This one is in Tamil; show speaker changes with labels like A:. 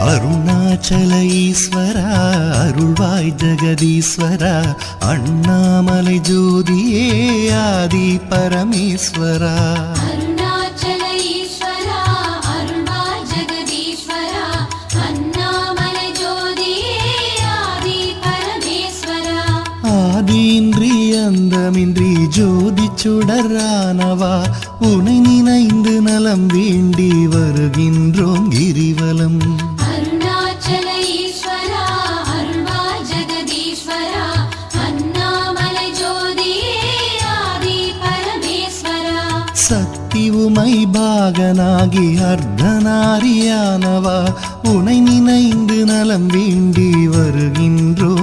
A: அருணாச்சல ஈஸ்வரா அருள்வாய் ஜெகதீஸ்வரா அண்ணாமலை ஜோதியே ஆதி பரமேஸ்வரா.
B: அருணாச்சல ஈஸ்வரா அருள்வாய் ஜெகதீஸ்வரா அண்ணாமலை ஜோதியே ஆதி பரமேஸ்வரா.
A: ஆதியின்றி அந்தமின்றி ஜோதி சுடரானவா உனை நினைந்து நலம் வேண்டி வருகின்றோம் கிரிவலம்.
B: அருணாச்சல ஈஸ்வரா அருள்வாய் ஜெகதீஸ்வரா அண்ணாமலை ஜோதியே ஆதி பரமேஸ்வரா.
A: சக்தி உமை பாகனாகி அர்த்தநாரியானவா உனை நினைந்து நலம் வேண்டி வருகின்றோம்